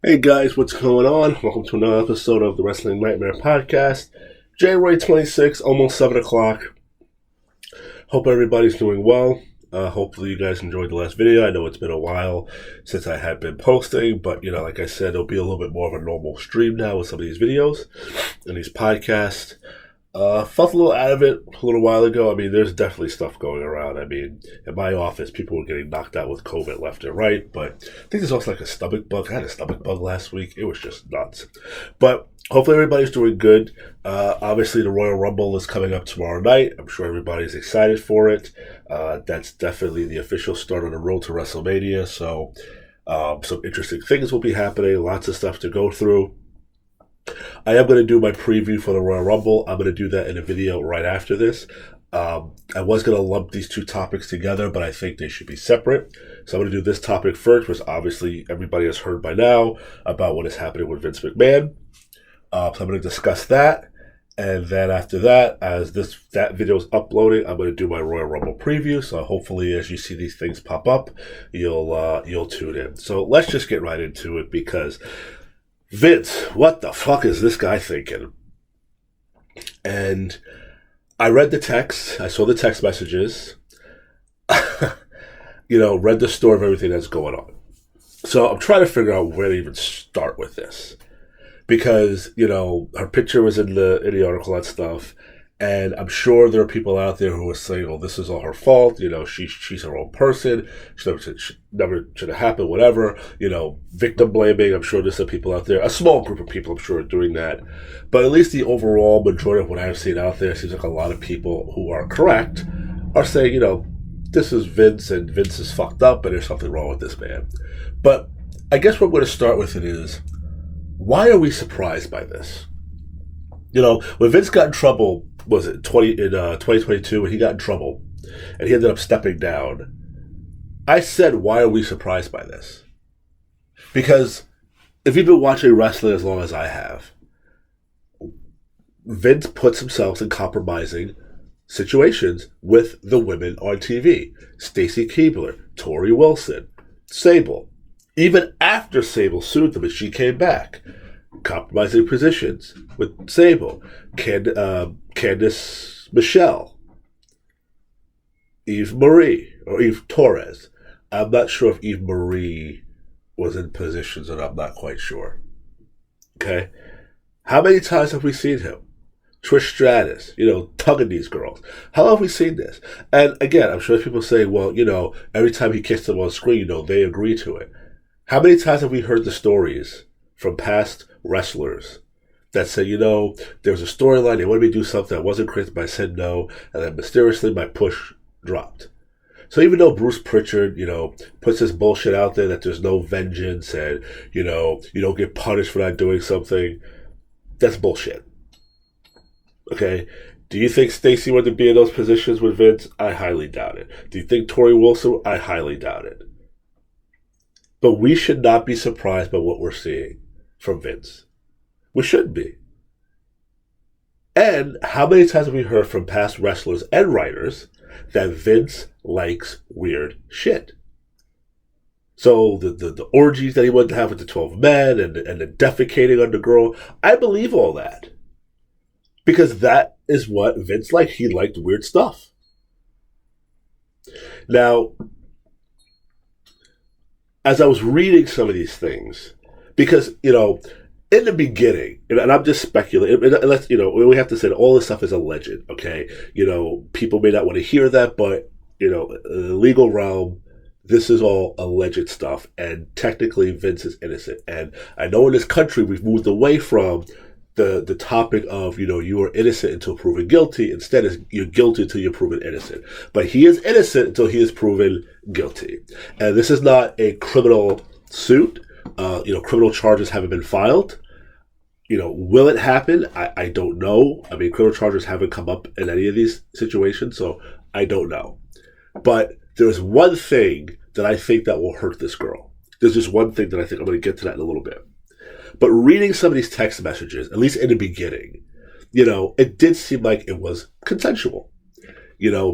Hey guys, what's going on? Welcome to another episode of the Wrestling Nightmare Podcast. January 26th, almost 7 o'clock. Hope everybody's doing well. Hopefully you guys enjoyed the last video. I know it's been a while since I had been posting, but like I said, it'll be a little bit more of a normal stream now with some of these videos and these podcasts. Felt a little out of it a little while ago. I mean, there's definitely stuff going around. I mean, in my office, people were getting knocked out with COVID left and right. But I think there's also like a stomach bug. I had a stomach bug last week. It was just nuts. But hopefully everybody's doing good. Obviously, the Royal Rumble is coming up tomorrow night. I'm sure everybody's excited for it. That's definitely the official start on the road to WrestleMania. So some interesting things will be happening. Lots of stuff to go through. I am going to do my preview for the Royal Rumble. I'm going to do that in a video right after this. I was going to lump these two topics together, but I think they should be separate. So I'm going to do this topic first, which obviously everybody has heard by now about what is happening with Vince McMahon. So I'm going to discuss that. And then after that, as that video is uploading, I'm going to do my Royal Rumble preview. So hopefully as you see these things pop up, you'll tune in. So let's just get right into it because Vince, what the fuck is this guy thinking? And I read the text. I saw the text messages. Read the story of everything that's going on. So I'm trying to figure out where to even start with this. Because, her picture was in the article and stuff. And I'm sure there are people out there who are saying, "Oh, this is all her fault. She's her own person. She never should have happened. Whatever. Victim blaming. I'm sure there's some people out there. A small group of people, I'm sure, are doing that. But at least the overall majority of what I've seen out there seems like a lot of people who are correct are saying, this is Vince and Vince is fucked up and there's something wrong with this man. But I guess what I'm going to start with it is, why are we surprised by this? When Vince got in trouble, was it 2022 when he got in trouble and he ended up stepping down, I said, why are we surprised by this? Because if you've been watching wrestling as long as I have, Vince puts himself in compromising situations with the women on TV. Stacy Keibler, Tori Wilson, Sable. Even after Sable sued them and she came back, compromising positions with Sable, Candice Michelle, Eve Marie, or Eve Torres. I'm not sure if Eve Marie was in positions, and I'm not quite sure. Okay? How many times have we seen him? Trish Stratus, tugging these girls. How long have we seen this? And again, I'm sure people say, well, every time he kissed them on screen, they agree to it. How many times have we heard the stories from past wrestlers that say, there was a storyline, they wanted me to do something that wasn't created, but I said no, and then mysteriously my push dropped. So even though Bruce Pritchard, puts this bullshit out there that there's no vengeance and, you don't get punished for not doing something, that's bullshit. Okay? Do you think Stacey wanted to be in those positions with Vince? I highly doubt it. Do you think Tori Wilson? I highly doubt it. But we should not be surprised by what we're seeing from Vince. We shouldn't be. And how many times have we heard from past wrestlers and writers that Vince likes weird shit? So the orgies that he wanted to have with the 12 men and the defecating on the girl, I believe all that. Because that is what Vince liked. He liked weird stuff. Now, as I was reading some of these things, because, in the beginning, and I'm just speculating, unless, we have to say that all this stuff is alleged, okay? People may not want to hear that, but, in the legal realm, this is all alleged stuff, and technically Vince is innocent. And I know in this country we've moved away from the topic of, you are innocent until proven guilty. Instead, you're guilty until you're proven innocent. But he is innocent until he is proven guilty. And this is not a criminal suit. Criminal charges haven't been filed. Will it happen? I don't know. I mean, criminal charges haven't come up in any of these situations, so I don't know. But there's one thing that I think that will hurt this girl. There's just one thing that I think I'm going to get to that in a little bit. But reading some of these text messages, at least in the beginning, it did seem like it was consensual.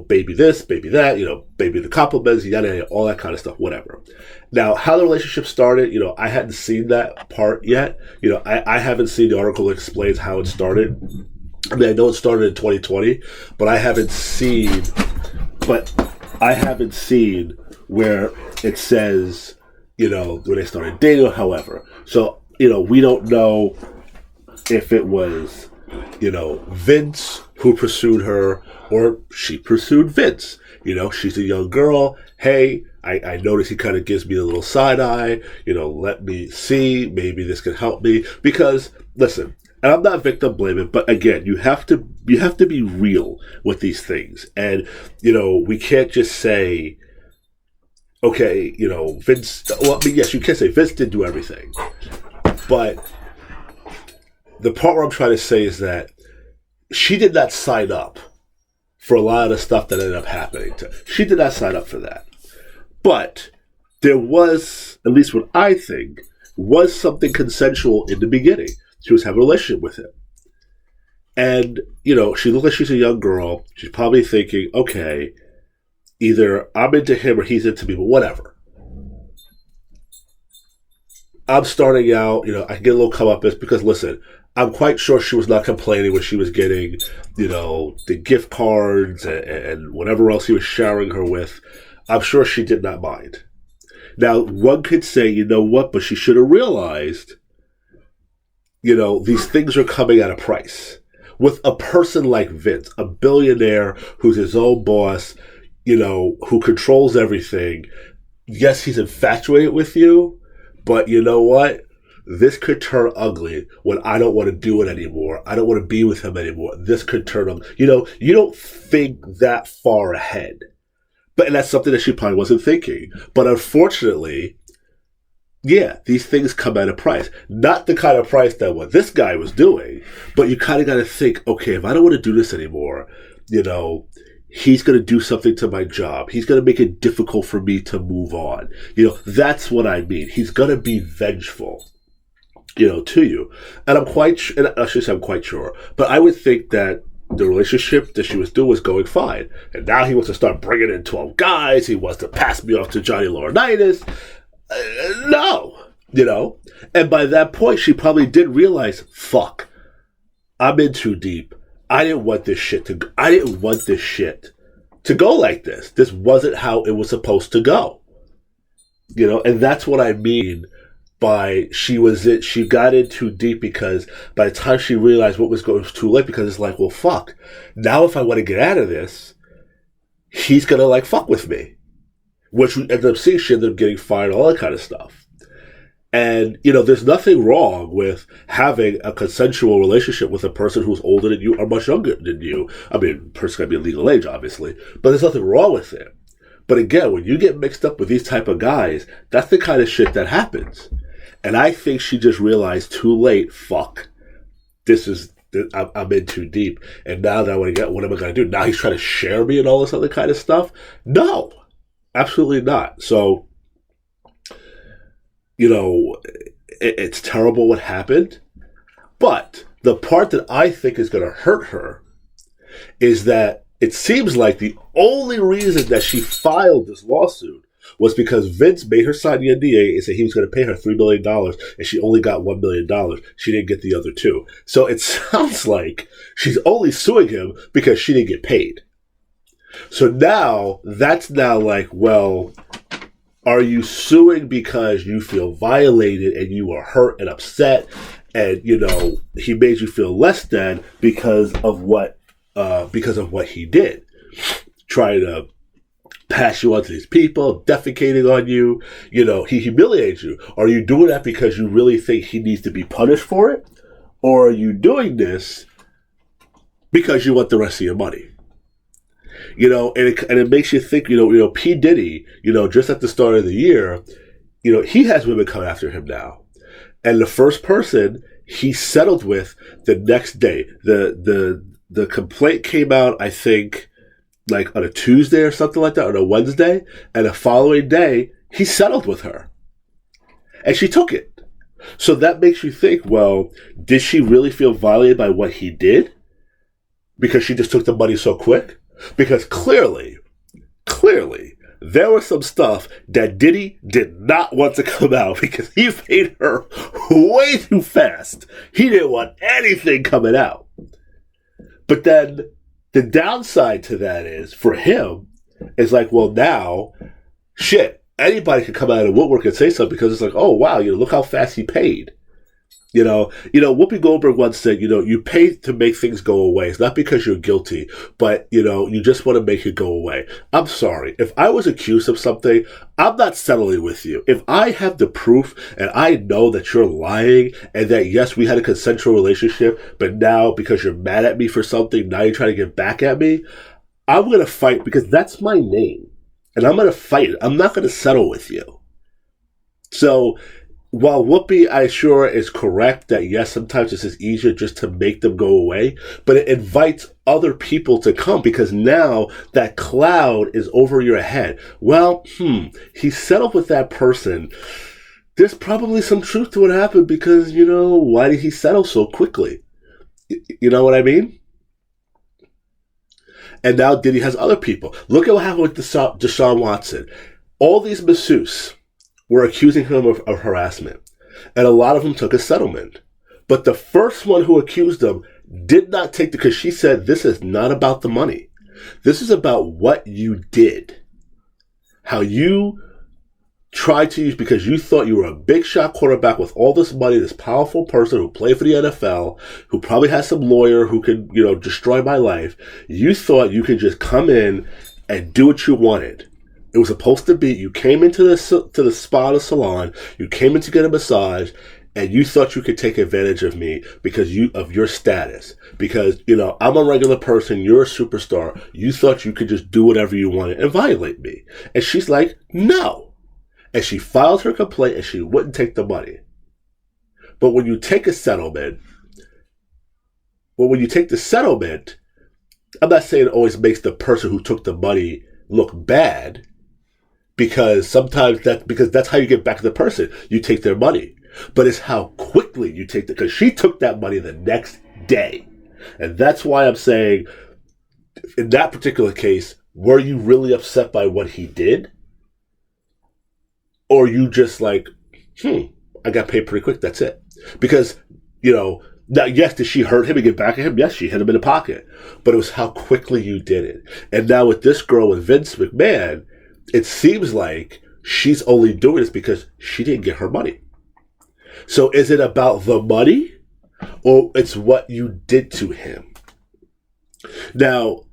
baby this, baby that, baby the compliments, yada, yada, all that kind of stuff, whatever. Now, how the relationship started, I hadn't seen that part yet. I haven't seen the article that explains how it started. I mean, I know it started in 2020, but I haven't seen where it says, when they started dating or however. So, we don't know if it was, Vince who pursued her or she pursued Vince. She's a young girl. Hey, I notice he kind of gives me a little side eye. Let me see. Maybe this can help me. Because, listen, and I'm not victim blaming, but again, you have to be real with these things. And, we can't just say, okay, Vince, well, I mean, yes, you can say Vince did do everything. But the part where I'm trying to say is that she did not sign up for a lot of the stuff that ended up happening to her. She did not sign up for that. But there was, at least what I think, was something consensual in the beginning. She was having a relationship with him. And, she looked like she's a young girl. She's probably thinking, okay, either I'm into him or he's into me, but whatever. I'm starting out, I can get a little comeuppance because, listen, I'm quite sure she was not complaining when she was getting, the gift cards and whatever else he was showering her with. I'm sure she did not mind. Now, one could say, you know what, but she should have realized, these things are coming at a price. With a person like Vince, a billionaire who's his own boss, who controls everything. Yes, he's infatuated with you, but you know what? This could turn ugly when I don't want to do it anymore. I don't want to be with him anymore. This could turn ugly. You don't think that far ahead. And that's something that she probably wasn't thinking. But unfortunately, yeah, these things come at a price. Not the kind of price that what this guy was doing, but you kind of got to think, okay, if I don't want to do this anymore, he's going to do something to my job. He's going to make it difficult for me to move on. That's what I mean. He's going to be vengeful, to you. And I'm quite sure, but I would think that the relationship that she was doing was going fine. And now he wants to start bringing in 12 guys. He wants to pass me off to Johnny Laurinaitis. No, And by that point, she probably did realize, fuck, I'm in too deep. I didn't want this shit to go like this. This wasn't how it was supposed to go. And that's what I mean by she got in too deep, because by the time she realized what was going, it was too late, because it's like, well, fuck. Now if I want to get out of this, he's going to fuck with me. Which we ended up seeing, she ended up getting fired, all that kind of stuff. And, there's nothing wrong with having a consensual relationship with a person who's older than you or much younger than you. I mean, person got to be legal age, obviously, but there's nothing wrong with it. But again, when you get mixed up with these type of guys, that's the kind of shit that happens. And I think she just realized too late, fuck, I'm in too deep. And now that what am I going to do? Now he's trying to share me and all this other kind of stuff? No, absolutely not. So, it's terrible what happened. But the part that I think is going to hurt her is that it seems like the only reason that she filed this lawsuit was because Vince made her sign the NDA and said he was going to pay her $3 million, and she only got $1 million. She didn't get the other two. So it sounds like she's only suing him because she didn't get paid. So now, that's now like, well, are you suing because you feel violated and you are hurt and upset, and he made you feel less than because of what he did, trying to pass you on to these people, defecating on you, he humiliates you. Are you doing that because you really think he needs to be punished for it, or are you doing this because you want the rest of your money? And it makes you think, P. Diddy, just at the start of the year, he has women come after him now. And the first person he settled with the next day, the complaint came out, I think, like on a Tuesday or something like that, on a Wednesday, and the following day, he settled with her. And she took it. So that makes you think, well, did she really feel violated by what he did? Because she just took the money so quick? Because clearly, there was some stuff that Diddy did not want to come out because he paid her way too fast. He didn't want anything coming out. But then the downside to that is, for him, is like, well, now, shit, anybody can come out of the woodwork and say something because it's like, oh, wow, look how fast he paid. Whoopi Goldberg once said, you pay to make things go away. It's not because you're guilty, but, you just want to make it go away. I'm sorry. If I was accused of something, I'm not settling with you. If I have the proof and I know that you're lying and that, yes, we had a consensual relationship, but now because you're mad at me for something, now you're trying to get back at me, I'm going to fight because that's my name. And I'm going to fight it. I'm not going to settle with you. So, while Whoopi, I sure is correct that yes, sometimes this is easier just to make them go away, but it invites other people to come because now that cloud is over your head. Well, he settled with that person. There's probably some truth to what happened because, why did he settle so quickly? You know what I mean? And now Diddy has other people. Look at what happened with Deshaun Watson. All these masseuses were accusing him of harassment. And a lot of them took a settlement. But the first one who accused him did not take because she said, this is not about the money. This is about what you did. How you tried to use, because you thought you were a big shot quarterback with all this money, this powerful person who played for the NFL, who probably has some lawyer who could, destroy my life. You thought you could just come in and do what you wanted. It was supposed to be, you came into the spa, the salon, you came in to get a massage, and you thought you could take advantage of me because of your status. Because, I'm a regular person, you're a superstar. You thought you could just do whatever you wanted and violate me. And she's like, no. And she filed her complaint and she wouldn't take the money. But when you take a settlement, I'm not saying it always makes the person who took the money look bad. Because sometimes that's how you get back to the person. You take their money. But it's how quickly you take because she took that money the next day. And that's why I'm saying, in that particular case, were you really upset by what he did? Or you just like, I got paid pretty quick, that's it. Because, now, yes, did she hurt him and get back at him? Yes, she hit him in the pocket. But it was how quickly you did it. And now with this girl, with Vince McMahon, it seems like she's only doing this because she didn't get her money. So is it about the money or it's what you did to him? Now,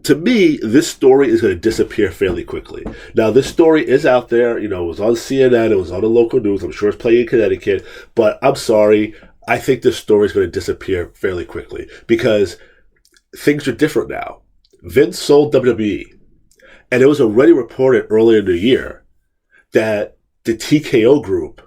to me, this story is going to disappear fairly quickly. Now, this story is out there. It was on CNN. It was on the local news. I'm sure it's playing in Connecticut. But I'm sorry. I think this story is going to disappear fairly quickly because things are different now. Vince sold WWE. And it was already reported earlier in the year that the TKO group,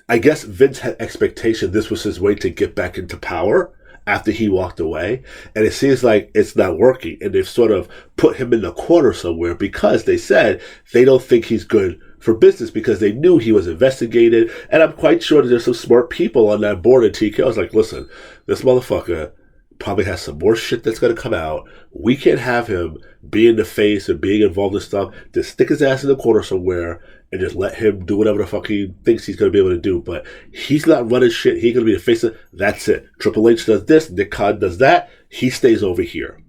I guess Vince had expectation this was his way to get back into power after he walked away. And it seems like it's not working. And they've sort of put him in the corner somewhere because they said they don't think he's good for business because they knew he was investigated. And I'm quite sure that there's some smart people on that board at TKO. I was like, listen, this motherfucker probably has some more shit that's going to come out. We can't have him being the face and being involved in stuff. Just stick his ass in the corner somewhere and just let him do whatever the fuck he thinks he's going to be able to do. But he's not running shit. He's going to be the face of that's it. Triple H does this. Nick Khan does that. He stays over here.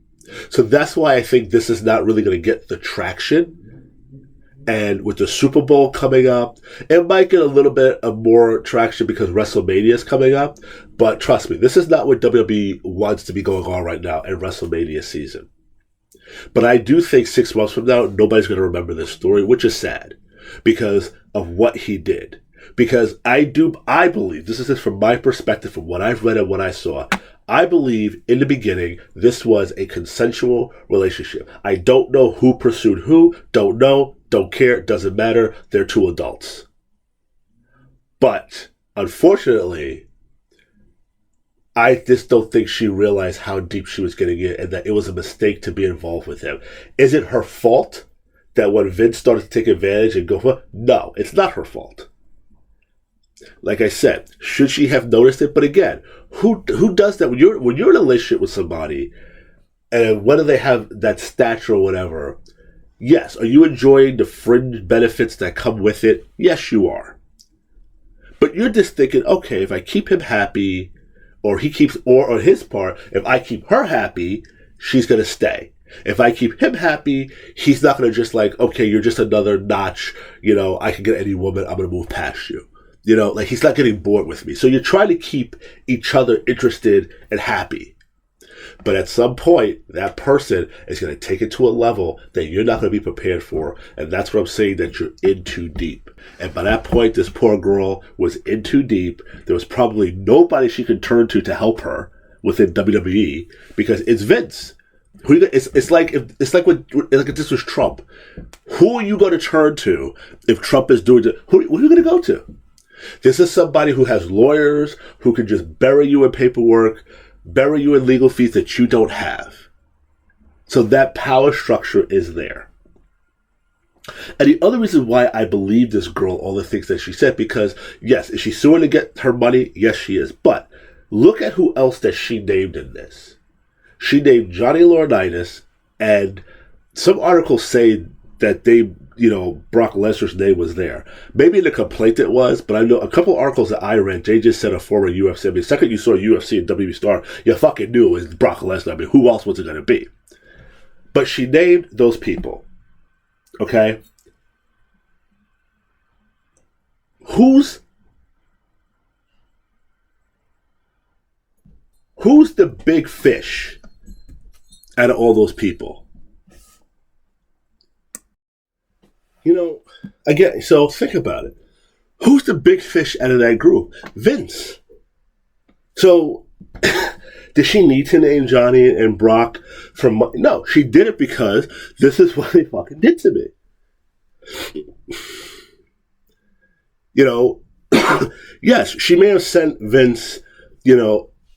So that's why I think this is not really going to get the traction. And with the Super Bowl coming up, it might get a little bit of more traction because WrestleMania is coming up. But trust me, this is not what WWE wants to be going on right now in WrestleMania season. But I do think 6 months from now, nobody's going to remember this story, which is sad because of what he did. Because I believe, this is just from my perspective, from what I've read and what I saw, I believe in the beginning, this was a consensual relationship. I don't know who pursued who, don't know, don't care, doesn't matter. They're two adults. But unfortunately, I just don't think she realized how deep she was getting in and that it was a mistake to be involved with him. Is it her fault that when Vince started to take advantage and go for it? No, it's not her fault. Like I said, should she have noticed it? But again, who does that? When you're in a relationship with somebody, and whether they have that stature or whatever, yes, are you enjoying the fringe benefits that come with it? Yes, you are. But you're just thinking, okay, if I keep him happy, or he keeps, or on his part, if I keep her happy, she's going to stay. If I keep him happy, he's not going to just like, okay, you're just another notch. I can get any woman. I'm going to move past you. Like he's not getting bored with me. So you're trying to keep each other interested and happy. But at some point, that person is going to take it to a level that you're not going to be prepared for. And that's what I'm saying, that you're in too deep. And by that point, this poor girl was in too deep. There was probably nobody she could turn to help her within WWE because it's Vince. It's like if this was Trump. Who are you going to turn to if Trump is doing it? Who are you going to go to? This is somebody who has lawyers who can just bury you in paperwork, bury you in legal fees that you don't have. So that power structure is there. And the other reason why I believe this girl, all the things that she said, because yes, is she suing to get her money? Yes, she is. But look at who else that she named in this. She named Johnny Laurinaitis, and some articles say that Brock Lesnar's name was there. Maybe in the complaint it was, but I know a couple articles that I read, they just said a former UFC. I mean, the second you saw a UFC and WWE star, you fucking knew it was Brock Lesnar. I mean, who else was it going to be? But she named those people. Okay? Who's the big fish out of all those people? Again, so think about it. Who's the big fish out of that group? Vince. So, did she need to name Johnny and Brock from... No, she did it because this is what they fucking did to me. Yes, she may have sent Vince,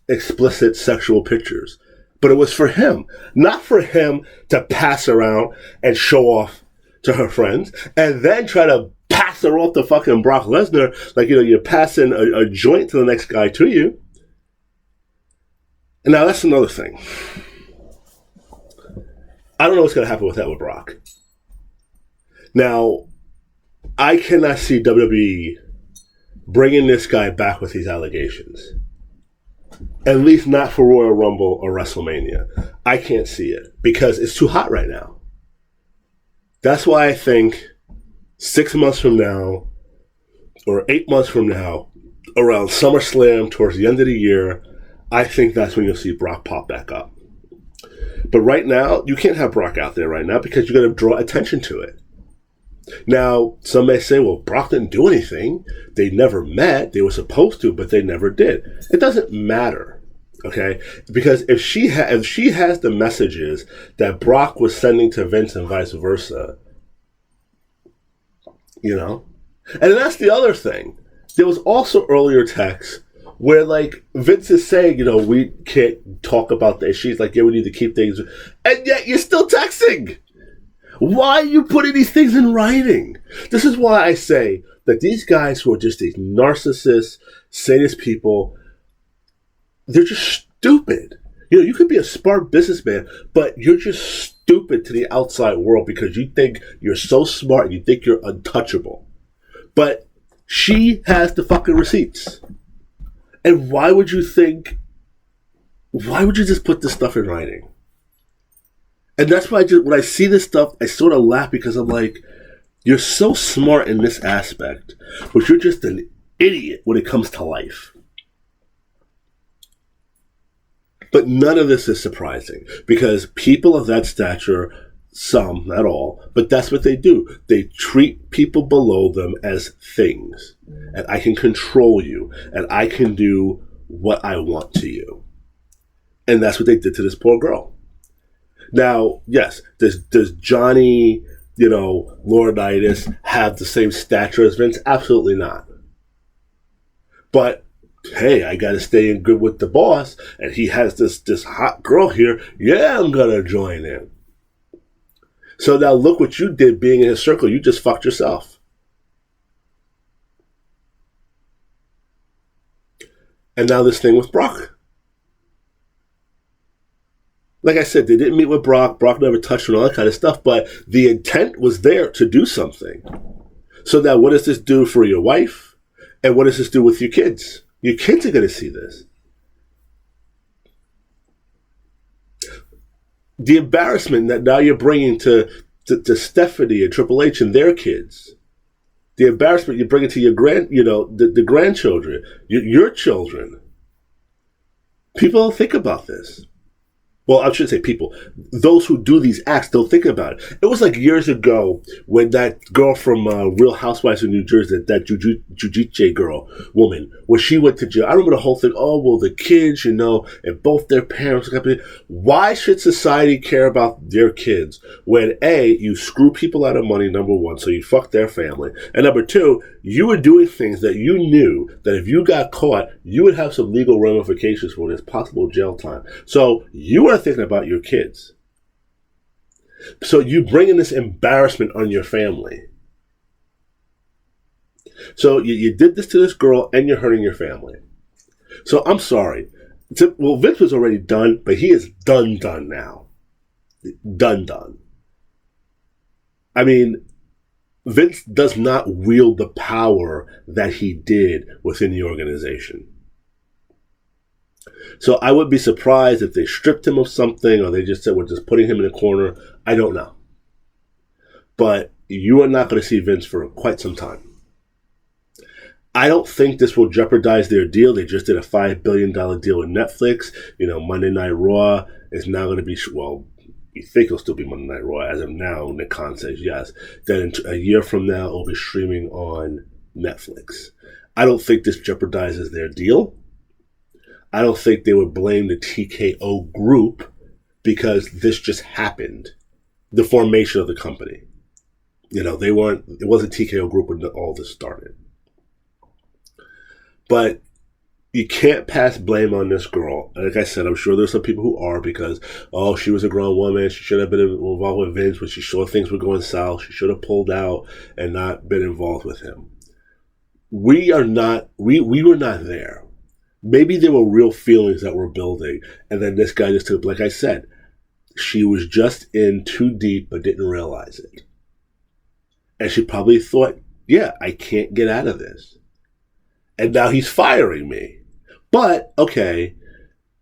explicit sexual pictures. But it was for him. Not for him to pass around and show off to her friends and then try to pass her off to fucking Brock Lesnar like, you're passing a joint to the next guy to you. And now that's another thing. I don't know what's going to happen with that with Brock. Now, I cannot see WWE bringing this guy back with these allegations. At least not for Royal Rumble or WrestleMania. I can't see it because it's too hot right now. That's why I think 6 months from now or 8 months from now, around SummerSlam towards the end of the year, I think that's when you'll see Brock pop back up. But right now, you can't have Brock out there right now because you're going to draw attention to it. Now, some may say, well, Brock didn't do anything. They never met. They were supposed to, but they never did. It doesn't matter, okay? Because if she has the messages that Brock was sending to Vince and vice versa, And that's the other thing. There was also earlier texts where, like, Vince is saying, we can't talk about this. She's like, yeah, we need to keep things. And yet you're still texting. Why are you putting these things in writing? This is why I say that these guys who are just these narcissists, sadist people, they're just stupid. You could be a smart businessman, but you're just stupid to the outside world because you think you're so smart and you think you're untouchable. But she has the fucking receipts. And why would you just put this stuff in writing? And that's why when I see this stuff, I sort of laugh because I'm like, you're so smart in this aspect, but you're just an idiot when it comes to life. But none of this is surprising because people of that stature, some, not all, but that's what they do. They treat people below them as things. And I can control you. And I can do what I want to you. And that's what they did to this poor girl. Now, yes, does Johnny, Laurinaitis have the same stature as Vince? Absolutely not. But, hey, I got to stay in good with the boss, and he has this hot girl here. Yeah, I'm going to join in. So now look what you did being in his circle. You just fucked yourself. And now this thing with Brock. Like I said, they didn't meet with Brock. Brock never touched on all that kind of stuff, but the intent was there to do something. So now what does this do for your wife? And what does this do with your kids? Your kids are going to see this. The embarrassment that now you're bringing to Stephanie and Triple H and their kids. The embarrassment you bring it to your the grandchildren, your children. People don't think about this. Well, I shouldn't say people. Those who do these acts don't think about it. It was like years ago when that girl from Real Housewives of New Jersey, that Jiu-Jitsu woman, when she went to jail. I remember the whole thing. Oh, well, the kids, and both their parents. Why should society care about their kids when, A, you screw people out of money, number one, so you fuck their family, and number two, you were doing things that you knew that if you got caught, you would have some legal ramifications for this possible jail time. So you are thinking about your kids. So you bring in this embarrassment on your family. So you did this to this girl and you're hurting your family. So I'm sorry. Well, Vince was already done, but he is done now. Done. I mean, Vince does not wield the power that he did within the organization. So I would be surprised if they stripped him of something or they just said we're just putting him in a corner. I don't know. But you are not going to see Vince for quite some time. I don't think this will jeopardize their deal. They just did a $5 billion deal with Netflix. Monday Night Raw is now going to be, well, you think it'll still be Monday Night Raw. As of now, Nick Khan says yes. Then a year from now, it'll be streaming on Netflix. I don't think this jeopardizes their deal. I don't think they would blame the TKO group because this just happened. The formation of the company. It wasn't TKO group when all this started. But you can't pass blame on this girl. Like I said, I'm sure there's some people who are because, she was a grown woman. She should have been involved with Vince when she saw things were going south. She should have pulled out and not been involved with him. We were not there. Maybe there were real feelings that were building, and then this guy just took, like I said, she was just in too deep but didn't realize it. And she probably thought, yeah, I can't get out of this. And now he's firing me. But, okay,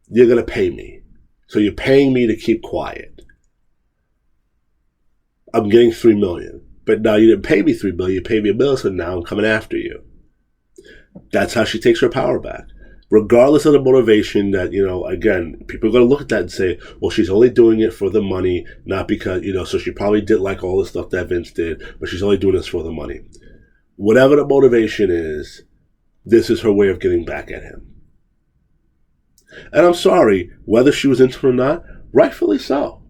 you're going to pay me. So you're paying me to keep quiet. I'm getting $3 million. But now you didn't pay me $3 million, you paid me $1 million, so now I'm coming after you. That's how she takes her power back. Regardless of the motivation that, again, people are going to look at that and say, well, she's only doing it for the money, not because, so she probably did like all the stuff that Vince did, but she's only doing this for the money. Whatever the motivation is, this is her way of getting back at him. And I'm sorry, whether she was into it or not, rightfully so.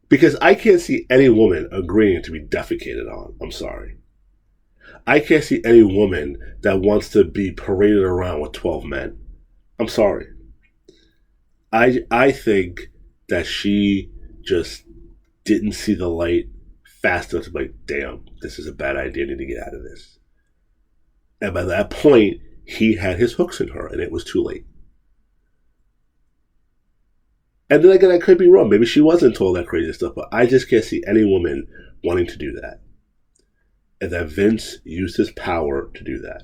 Because I can't see any woman agreeing to be defecated on. I'm sorry. I can't see any woman that wants to be paraded around with 12 men. I'm sorry. I think that she just didn't see the light fast enough to be like, damn, this is a bad idea. I need to get out of this. And by that point, he had his hooks in her, and it was too late. And then again, I could be wrong. Maybe she wasn't told that crazy stuff, but I just can't see any woman wanting to do that. And that Vince used his power to do that.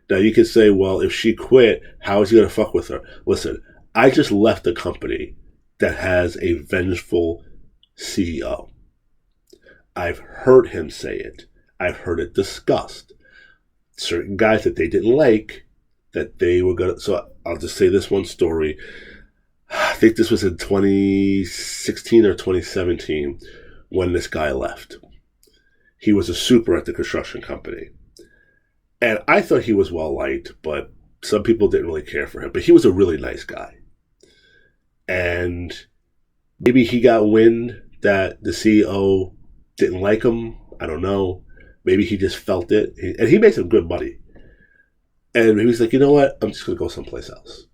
Now you could say, well, if she quit, how is he going to fuck with her? Listen, I just left a company that has a vengeful CEO. I've heard him say it. I've heard it discussed. Certain guys that they didn't like, that they were going to... So I'll just say this one story. I think this was in 2016 or 2017 when this guy left. He was a super at the construction company. And I thought he was well liked, but some people didn't really care for him. But he was a really nice guy. And maybe he got wind that the CEO didn't like him. I don't know. Maybe he just felt it. And he made some good money. And he was like, you know what? I'm just going to go someplace else.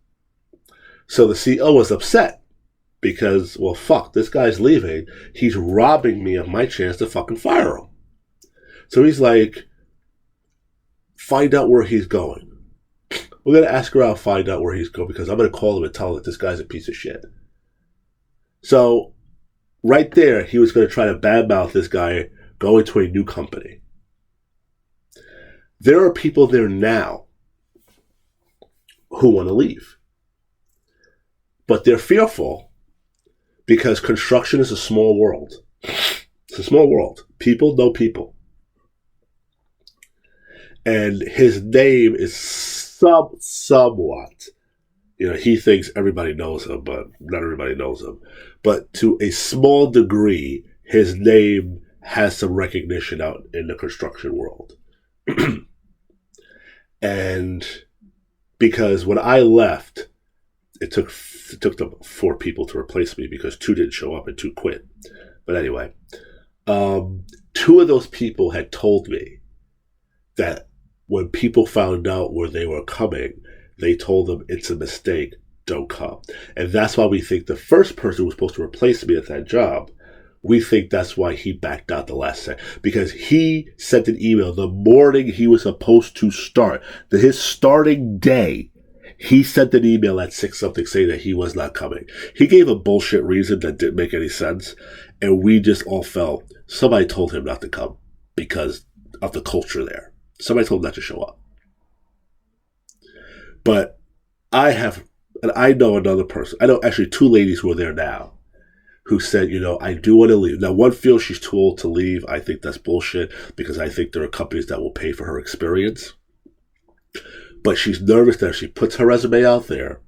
So the CEO was upset because, well, fuck, this guy's leaving. He's robbing me of my chance to fucking fire him. So he's like, find out where he's going. We're going to ask around and find out where he's going because I'm going to call him and tell him that this guy's a piece of shit. So, right there, he was going to try to badmouth this guy going to a new company. There are people there now who want to leave. But they're fearful because construction is a small world. It's a small world. People know people. And his name is somewhat, he thinks everybody knows him, but not everybody knows him. But to a small degree, his name has some recognition out in the construction world. And because when I left, it took them 4 people to replace me because 2 didn't show up and 2 quit. But anyway, 2 of those people had told me that when people found out where they were coming, they told them it's a mistake, don't come. And that's why we think the first person who was supposed to replace me at that job, we think that's why he backed out the last second. Because he sent an email the morning he was supposed to start. His starting day, he sent an email at 6-something saying that he was not coming. He gave a bullshit reason that didn't make any sense. And we just all felt somebody told him not to come because of the culture there. Somebody told him not to show up. But I know another person. I know actually 2 ladies who are there now who said, I do want to leave. Now, one feels she's too old to leave. I think that's bullshit because I think there are companies that will pay for her experience. But she's nervous that if she puts her resume out there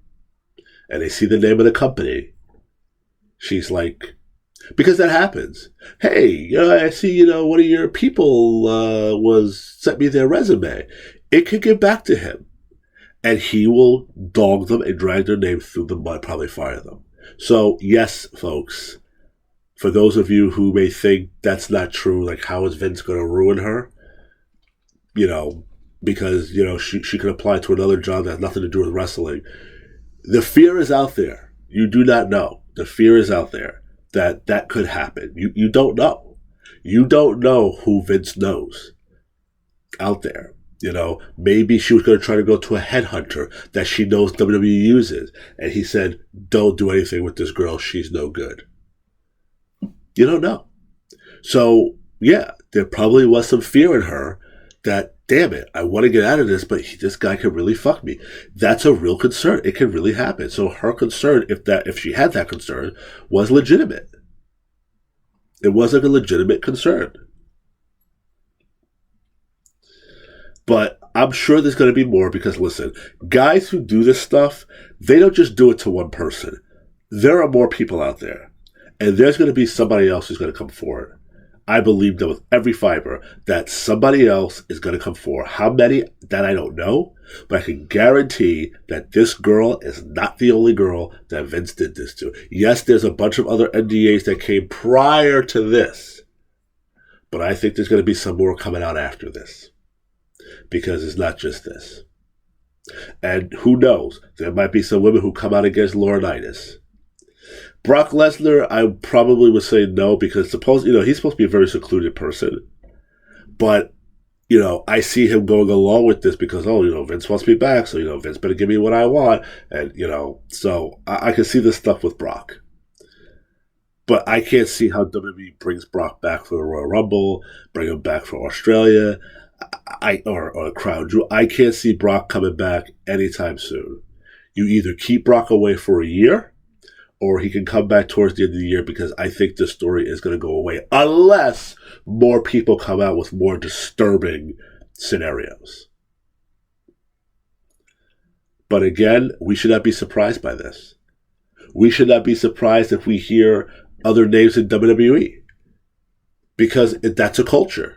and they see the name of the company, she's like, because that happens. Hey, I see, one of your people sent me their resume. It could get back to him. And he will dog them and drag their name through the mud, probably fire them. So, yes, folks, for those of you who may think that's not true, like how is Vince going to ruin her? Because, she could apply to another job that has nothing to do with wrestling. The fear is out there. You do not know. The fear is out there that could happen. You don't know. You don't know who Vince knows out there. Maybe she was going to try to go to a headhunter that she knows WWE uses. And he said, don't do anything with this girl. She's no good. You don't know. So, yeah, there probably was some fear in her that, damn it, I want to get out of this, but this guy could really fuck me. That's a real concern. It could really happen. So her concern, if she had that concern, was legitimate. It wasn't a legitimate concern. But I'm sure there's going to be more because, listen, guys who do this stuff, they don't just do it to one person. There are more people out there. And there's going to be somebody else who's going to come forward. I believe that with every fiber that somebody else is going to come forward. How many, that I don't know. But I can guarantee that this girl is not the only girl that Vince did this to. Yes, there's a bunch of other NDAs that came prior to this. But I think there's going to be some more coming out after this. Because it's not just this. And who knows? There might be some women who come out against Laurinaitis. Brock Lesnar, I probably would say no because he's supposed to be a very secluded person. But, I see him going along with this because, Vince wants me back, so, Vince better give me what I want. And, so I can see this stuff with Brock. But I can't see how WWE brings Brock back for the Royal Rumble, bring him back for Australia. Or a Crown Jewel. I can't see Brock coming back anytime soon. You either keep Brock away for a year, or he can come back towards the end of the year because I think this story is going to go away unless more people come out with more disturbing scenarios. But again, we should not be surprised by this. We should not be surprised if we hear other names in WWE because that's a culture.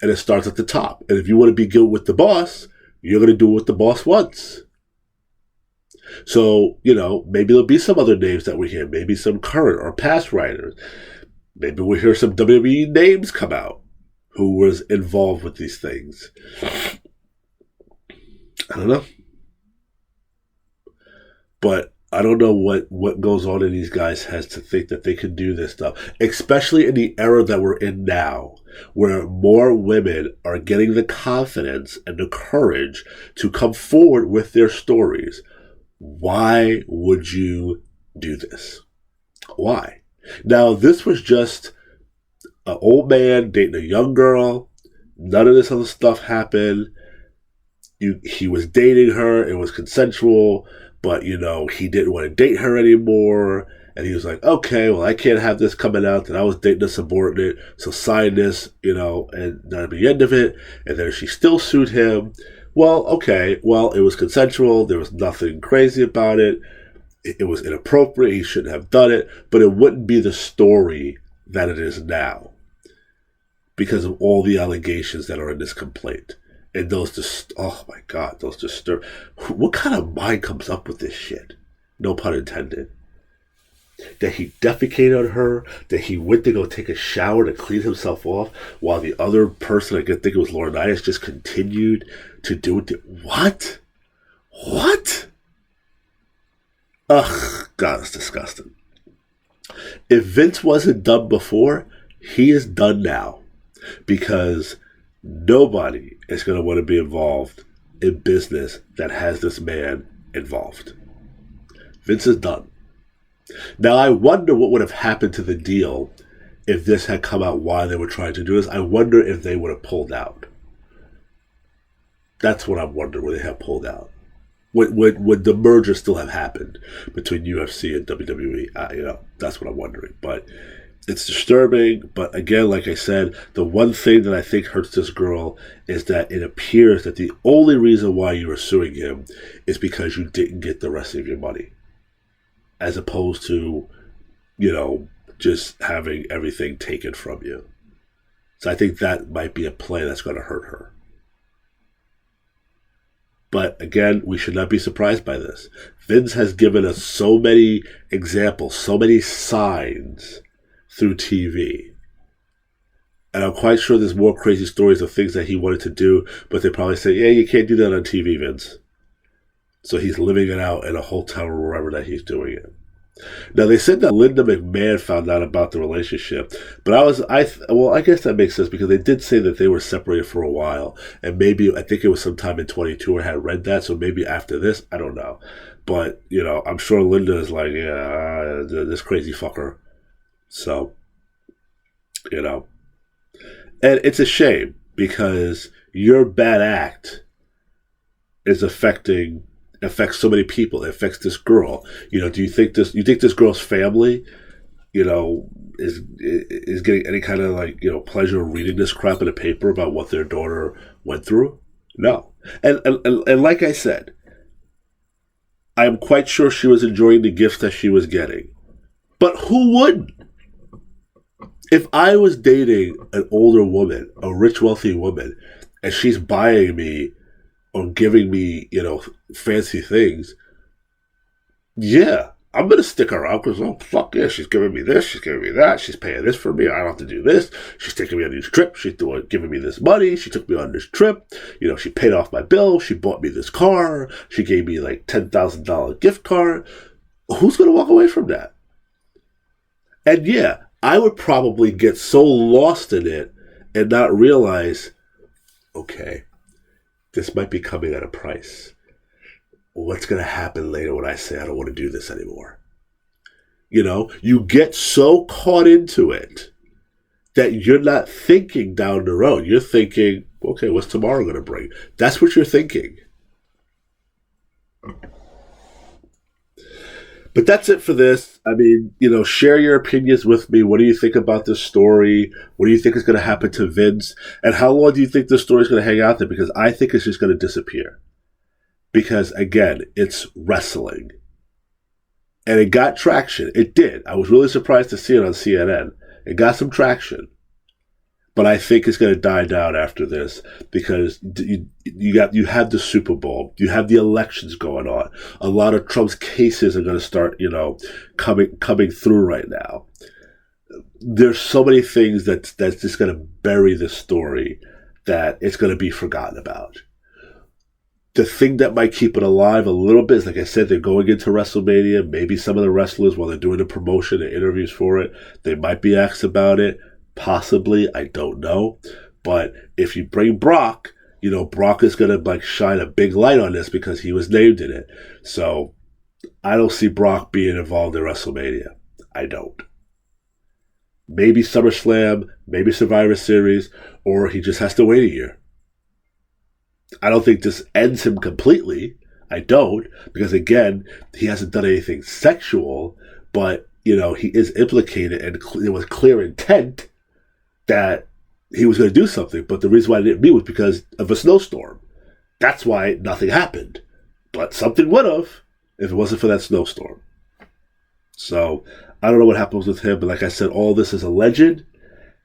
And it starts at the top. And if you want to be good with the boss, you're going to do what the boss wants. So, maybe there'll be some other names that we hear. Maybe some current or past writers. Maybe we'll hear some WWE names come out who was involved with these things. I don't know. But I don't know what goes on in these guys' heads to think that they can do this stuff, especially in the era that we're in now, where more women are getting the confidence and the courage to come forward with their stories. Why would you do this? Why? Now, this was just an old man dating a young girl. None of this other stuff happened. He was dating her. It was consensual, but, he didn't want to date her anymore. And he was like, okay, well, I can't have this coming out that I was dating a subordinate, so sign this, and that'll be the end of it. And then she still sued him. Well, okay, well, it was consensual. There was nothing crazy about it. It was inappropriate. He shouldn't have done it, but it wouldn't be the story that it is now because of all the allegations that are in this complaint. And oh my God, those disturb. What kind of mind comes up with this shit? No pun intended. That he defecated on her, that he went to go take a shower to clean himself off, while the other person, I think it was Laurinaitis, just continued to do it. What? What? Ugh, God, it's disgusting. If Vince wasn't done before, he is done now. Because nobody is going to want to be involved in business that has this man involved. Vince is done. Now, I wonder what would have happened to the deal if this had come out while they were trying to do this. I wonder if they would have pulled out. That's what I'm wondering, would they have pulled out? Would the merger still have happened between UFC and WWE? That's what I'm wondering. But it's disturbing. But again, like I said, the one thing that I think hurts this girl is that it appears that the only reason why you were suing him is because you didn't get the rest of your money, as opposed to, just having everything taken from you. So I think that might be a play that's going to hurt her. But again, we should not be surprised by this. Vince has given us so many examples, so many signs through TV. And I'm quite sure there's more crazy stories of things that he wanted to do, but they probably say, yeah, you can't do that on TV, Vince. So he's living it out in a hotel or wherever that he's doing it. Now, they said that Linda McMahon found out about the relationship, but I guess that makes sense because they did say that they were separated for a while, and maybe, I think it was sometime in 22 I had read that, so maybe after this, I don't know. But, I'm sure Linda is like, yeah, this crazy fucker. So, and it's a shame because your bad act is affects so many people. It affects this girl. Do you think this girl's family, is getting any kind of pleasure reading this crap in a paper about what their daughter went through? No. And like I said, I am quite sure she was enjoying the gifts that she was getting. But who wouldn't? If I was dating an older woman, a rich, wealthy woman, and she's buying me or giving me, fancy things, yeah, I'm going to stick around because, fuck yeah, she's giving me this, she's giving me that, she's paying this for me, I don't have to do this, she's taking me on these trips, she's giving me this money, she took me on this trip, she paid off my bill, she bought me this car, she gave me $10,000 gift card. Who's going to walk away from that? And yeah, I would probably get so lost in it and not realize, okay, this might be coming at a price. What's going to happen later when I say I don't want to do this anymore? You get so caught into it that you're not thinking down the road. You're thinking, okay, what's tomorrow going to bring? That's what you're thinking. But that's it for this. I mean, share your opinions with me. What do you think about this story? What do you think is going to happen to Vince? And how long do you think this story is going to hang out there? Because I think it's just going to disappear. Because, again, it's wrestling. And it got traction. It did. I was really surprised to see it on CNN. It got some traction. But I think it's going to die down after this because you have the Super Bowl, you have the elections going on. A lot of Trump's cases are going to start, coming through right now. There's so many things that's just going to bury this story that it's going to be forgotten about. the thing that might keep it alive a little bit is, like I said, they're going into WrestleMania. Maybe some of the wrestlers, while they're doing the promotion and interviews for it, they might be asked about it. Possibly, I don't know. But if you bring Brock, Brock is going to shine a big light on this because he was named in it. So I don't see Brock being involved in WrestleMania. I don't. Maybe SummerSlam, maybe Survivor Series, or he just has to wait a year. I don't think this ends him completely. I don't, because again, he hasn't done anything sexual, but, he is implicated and there was clear intent that he was going to do something. But the reason why I didn't meet was because of a snowstorm. That's why nothing happened. But something would have if it wasn't for that snowstorm. So I don't know what happens with him, but like I said, all this is alleged,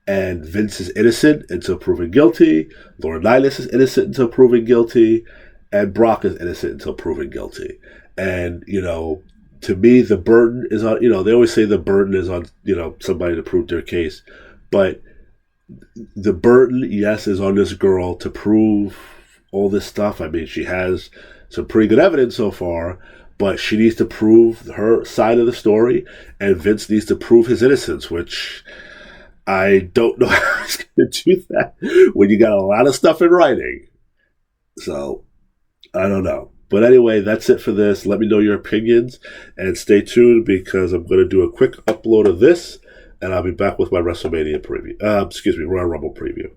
and Vince is innocent until proven guilty. Lauren Nihilus is innocent until proven guilty, and Brock is innocent until proven guilty. And, to me, the burden is on, they always say the burden is on, somebody to prove their case. But the burden, yes, is on this girl to prove all this stuff. I mean, she has some pretty good evidence so far, but she needs to prove her side of the story, and Vince needs to prove his innocence, which I don't know how he's going to do that when you got a lot of stuff in writing. So, I don't know. But anyway, that's it for this. Let me know your opinions, and stay tuned because I'm going to do a quick upload of this, and I'll be back with my WrestleMania preview. Royal Rumble preview.